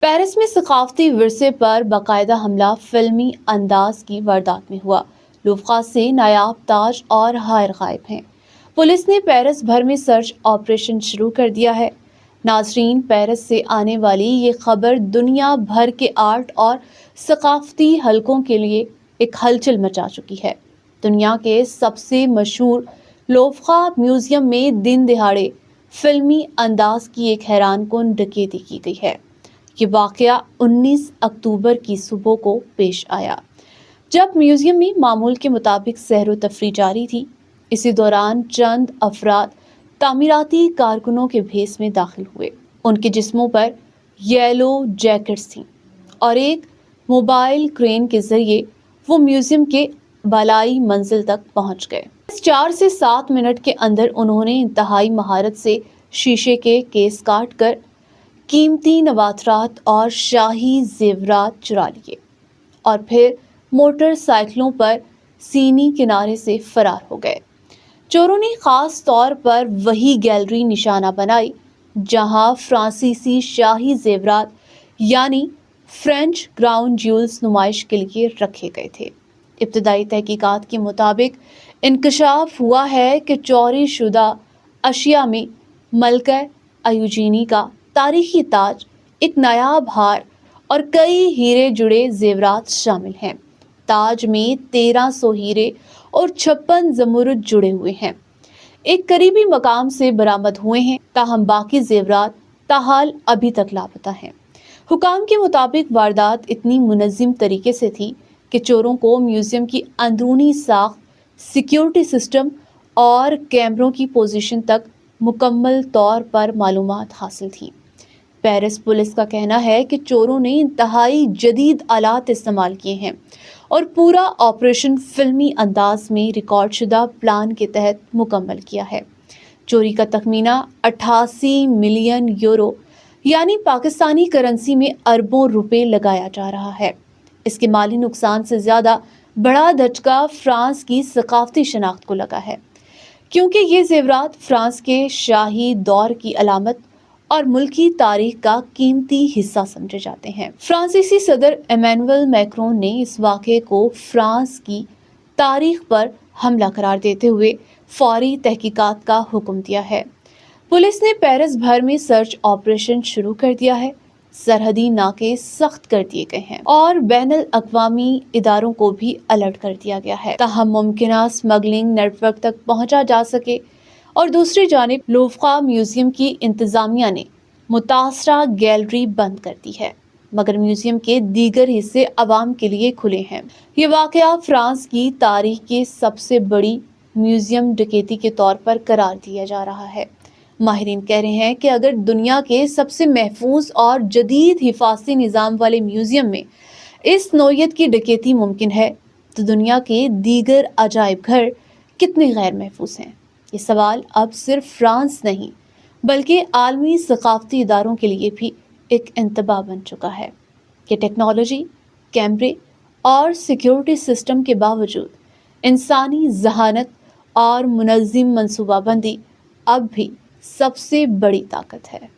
Paris में सकाफती विरसे पर बाकायदा हमला फिल्मी अंदाज की वारदात में हुआ। लूफ्का से नायाब ताज और हायर गायब हैं। पुलिस ने पेरिस भर में सर्च ऑपरेशन शुरू कर दिया है। नाजरीन, पेरिस से आने वाली ये खबर दुनिया भर के आर्ट और सकाफती हलकों के लिए एक हलचल मचा चुकी है। दुनिया के सबसे मशहूर लोफ्का म्यूजियम में दिन दिहाड़े फिल्मी अंदाज की एक हैरानकुन डकैती की गई है। ये वाकया 19 अक्टूबर की सुबह को पेश आया, जब म्यूजियम में मामूल के मुताबिक सैर व तफरी जारी थी। इसी दौरान चंद अफराद तामीराती कारकुनों के भेस में दाखिल हुए। उनके जिस्मों पर येलो जैकेट्स थीं और एक मोबाइल क्रेन के जरिए वो म्यूजियम के बालाई मंजिल तक पहुंच गए। इस 4 से 7 मिनट के अंदर उन्होंने इंतहाई महारत से शीशे के केस काट कर कीमती नवातरात और शाही जेवरात चुरा लिए और फिर मोटरसाइकिलों पर सीनी किनारे से फरार हो गए। चोरों ने खास तौर पर वही गैलरी निशाना बनाई जहां फ्रांसीसी शाही जेवरात यानी फ्रेंच क्राउन ज्यूल्स नुमाइश के लिए रखे गए थे। इब्तदाई तहकीकात के मुताबिक इंकशाफ हुआ है कि चोरी शुदा अशिया में मलका अयूजीनी का तारीखी ताज, एक नायाब हार और कई हीरे जुड़े जेवरात शामिल हैं। ताज में 1300 हीरे और 56 ज़मुरुद जुड़े हुए हैं। एक करीबी मकाम से बरामद हुए हैं, ताहम बाकी जेवरात ताहाल अभी तक लापता हैं। हुकाम के मुताबिक वारदात इतनी मुनज़्ज़म तरीके से थी कि चोरों को म्यूजियम की अंदरूनी साख्त, सिक्योरिटी सिस्टम और कैमरों की पोजीशन तक मुकम्मल तौर पर मालूमात हासिल थी। पेरिस पुलिस का कहना है कि चोरों ने इंतहाई जदीद आलात इस्तेमाल किए हैं और पूरा ऑपरेशन फिल्मी अंदाज में रिकॉर्ड शुदा प्लान के तहत मुकम्मल किया है। चोरी का तखमीना 88 मिलियन यूरो यानी पाकिस्तानी करेंसी में अरबों रुपए लगाया जा रहा है। इसके माली नुकसान से ज़्यादा बड़ा धचका फ्रांस की सकाफती शनाख्त को लगा है, क्योंकि ये जेवरात फ्रांस के शाही दौर की अलामत और मुल्की तारीख का कीमती हिस्सा समझे जाते हैं। फ्रांसीसी सदर इमैनुअल मैक्रोन ने इस वाक़े को फ्रांस की तारीख पर हमला करार देते हुए फौरी तहकीकात का हुक्म दिया है। पुलिस ने पेरिस भर में सर्च ऑपरेशन शुरू कर दिया है। सरहदी नाके सख्त कर दिए गए हैं और बैनुल अक़वामी इदारों को भी अलर्ट कर दिया गया है, ताहम मुमकिन स्मगलिंग नेटवर्क तक पहुंचा जा सके। और दूसरी जानिब लूफ्का म्यूजियम की इंतजामिया ने मुतासरा गैलरी बंद कर दी है, मगर म्यूजियम के दीगर हिस्से आवाम के लिए खुले हैं। ये वाकया फ्रांस की तारीख की सबसे बड़ी म्यूजियम डकैती के तौर पर करार दिया जा रहा है। माहिरीन कह रहे हैं कि अगर दुनिया के सबसे महफूज और जदीद हिफाजती निज़ाम वाले म्यूजियम में इस नौयत की डकैती मुमकिन है, तो दुनिया के दीगर अजायब घर कितने गैर महफूज हैं। ये सवाल अब सिर्फ फ्रांस नहीं बल्कि आलमी सकाफती इदारों के लिए भी एक इंतबा बन चुका है कि टेक्नोलॉजी, कैमरे और सिक्योरिटी सिस्टम के बावजूद इंसानी जहानत और मुनज़्ज़म मनसूबाबंदी अब भी सबसे बड़ी ताकत है।